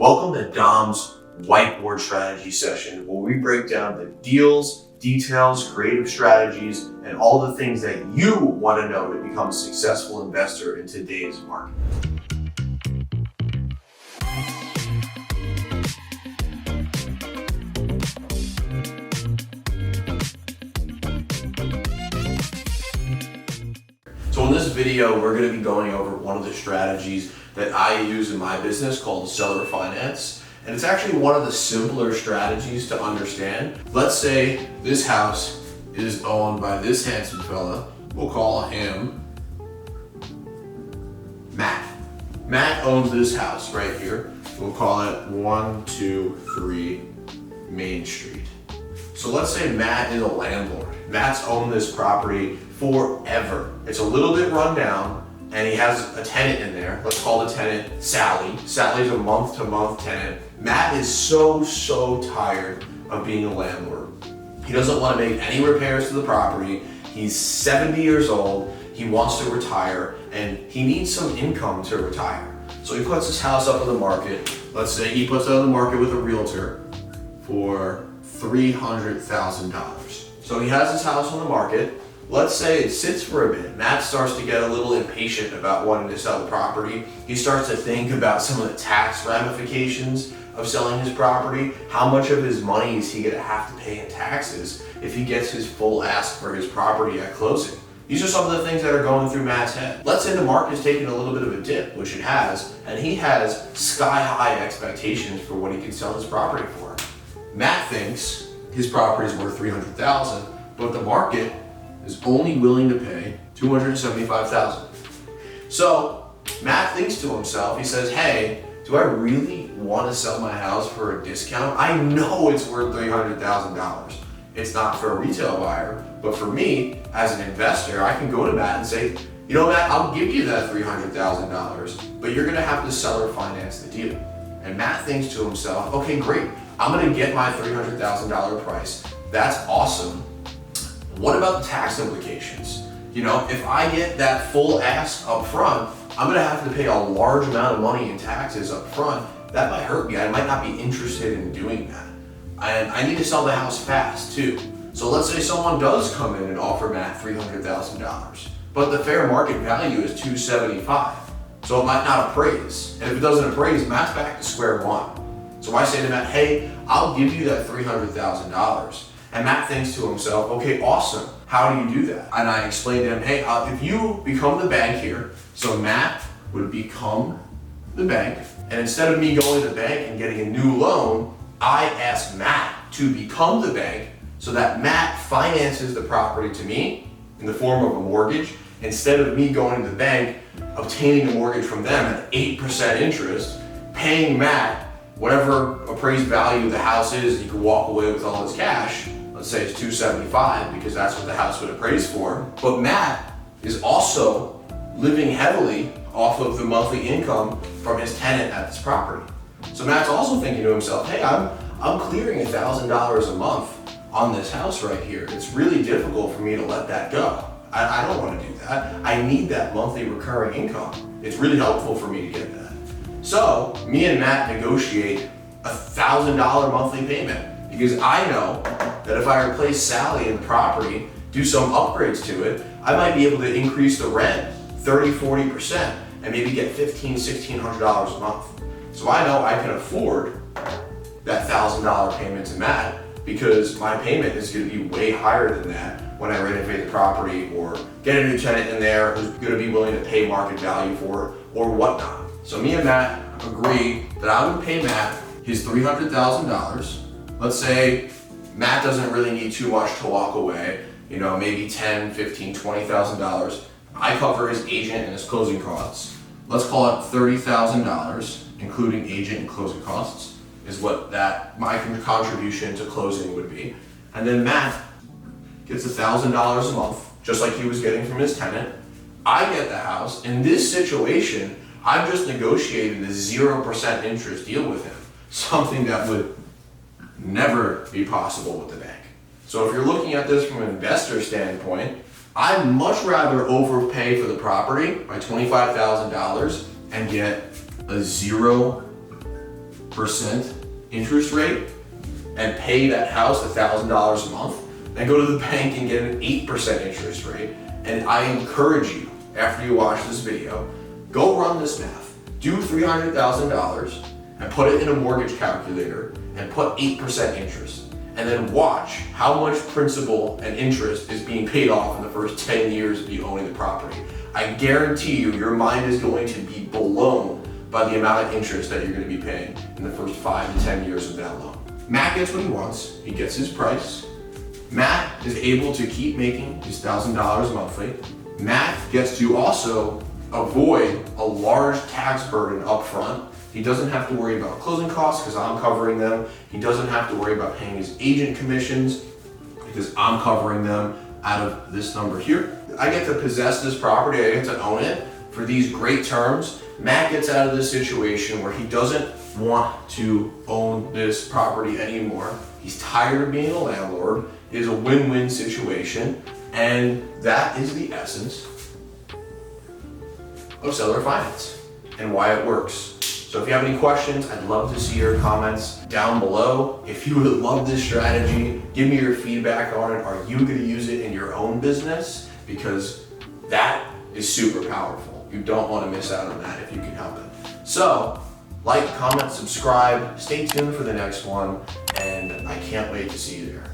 Welcome to Dom's Whiteboard Strategy session, where we break down the deals, details, creative strategies, and all the things that you want to know to become a successful investor in today's market. So in this video, we're going to be going over one of the strategies that I use in my business called seller finance. And it's actually one of the simpler strategies to understand. Let's say this house is owned by this handsome fella. We'll call him Matt. Matt owns this house right here. We'll call it 123 Main Street. So let's say Matt is a landlord. Matt's owned this property forever. It's a little bit run down, and he has a tenant in there. Let's call the tenant Sally. Sally's a month-to-month tenant. Matt is so tired of being a landlord. He doesn't want to make any repairs to the property. He's 70 years old. He wants to retire, and he needs some income to retire. So he puts his house up on the market. Let's say he puts it on the market with a realtor for $300,000. So he has his house on the market. Let's say it sits for a bit. Matt starts to get a little impatient about wanting to sell the property. He starts to think about some of the tax ramifications of selling his property. How much of his money is he gonna have to pay in taxes if he gets his full ask for his property at closing? These are some of the things that are going through Matt's head. Let's say the market is taking a little bit of a dip, which it has, and he has sky-high expectations for what he can sell his property for. Matt thinks his property is worth $300,000, but the market is only willing to pay $275,000. So Matt thinks to himself, he says, hey, do I really want to sell my house for a discount? I know it's worth $300,000. It's not for a retail buyer, but for me, as an investor, I can go to Matt and say, you know, Matt, I'll give you that $300,000, but you're gonna have to seller finance the deal. And Matt thinks to himself, okay, great. I'm gonna get my $300,000 price. That's awesome. What about the tax implications? You know, if I get that full ask up front, I'm gonna have to pay a large amount of money in taxes up front. That might hurt me. I might not be interested in doing that. And I need to sell the house fast too. So let's say someone does come in and offer Matt $300,000, but the fair market value is $275,000. So it might not appraise. And if it doesn't appraise, Matt's back to square one. So I say to Matt, hey, I'll give you that $300,000. And Matt thinks to himself, okay, awesome. How do you do that? And I explain to him, hey, if you become the bank here, so Matt would become the bank, and instead of me going to the bank and getting a new loan, I ask Matt to become the bank so that Matt finances the property to me in the form of a mortgage, instead of me going to the bank, obtaining a mortgage from them at 8% interest, paying Matt whatever appraised value the house is. He could walk away with all his cash. Let's say it's $275,000 because that's what the house would appraise for. But Matt is also living heavily off of the monthly income from his tenant at this property. So Matt's also thinking to himself, hey, I'm clearing $1,000 a month on this house right here. It's really difficult for me to let that go. I don't want to do that. I need that monthly recurring income. It's really helpful for me to get that. So me and Matt negotiate $1,000 monthly payment, because I know that if I replace Sally in the property, do some upgrades to it, I might be able to increase the rent 30-40% and maybe get $1,600 a month. So I know I can afford that $1,000 payment to Matt, because my payment is going to be way higher than that when I renovate the property or get a new tenant in there who's going to be willing to pay market value for it or whatnot. So me and Matt agree that I would pay Matt his $300,000. Let's say Matt doesn't really need too much to walk away, you know, maybe $10,000, $15,000, $20,000. I cover his agent and his closing costs. Let's call it $30,000, including agent and closing costs, is what my contribution to closing would be. And then Matt gets $1,000 a month, just like he was getting from his tenant. I get the house. In this situation, I've just negotiated a 0% interest deal with him, something that would never be possible with the bank. So if you're looking at this from an investor standpoint, I'd much rather overpay for the property by $25,000 and get a 0% 8% interest rate and pay that house $1,000 a month, then go to the bank and get an 8% interest rate. And I encourage you, after you watch this video, go run this math. Do $300,000 and put it in a mortgage calculator and put 8% interest. And then watch how much principal and interest is being paid off in the first 10 years of you owning the property. I guarantee you, your mind is going to be blown by the amount of interest that you're going to be paying in the first 5 to 10 years of that loan. Matt gets what he wants. He gets his price. Matt is able to keep making his $1,000 monthly. Matt gets to also avoid a large tax burden up front. He doesn't have to worry about closing costs because I'm covering them. He doesn't have to worry about paying his agent commissions because I'm covering them out of this number here. I get to possess this property, I get to own it for these great terms. Matt gets out of this situation where he doesn't want to own this property anymore. He's tired of being a landlord. It is a win-win situation, and that is the essence of seller finance and why it works. So if you have any questions, I'd love to see your comments down below. If you would love this strategy, give me your feedback on it. Are you going to use it in your own business? Because that is super powerful. You don't want to miss out on that if you can help it. So like, comment, subscribe, stay tuned for the next one, and I can't wait to see you there.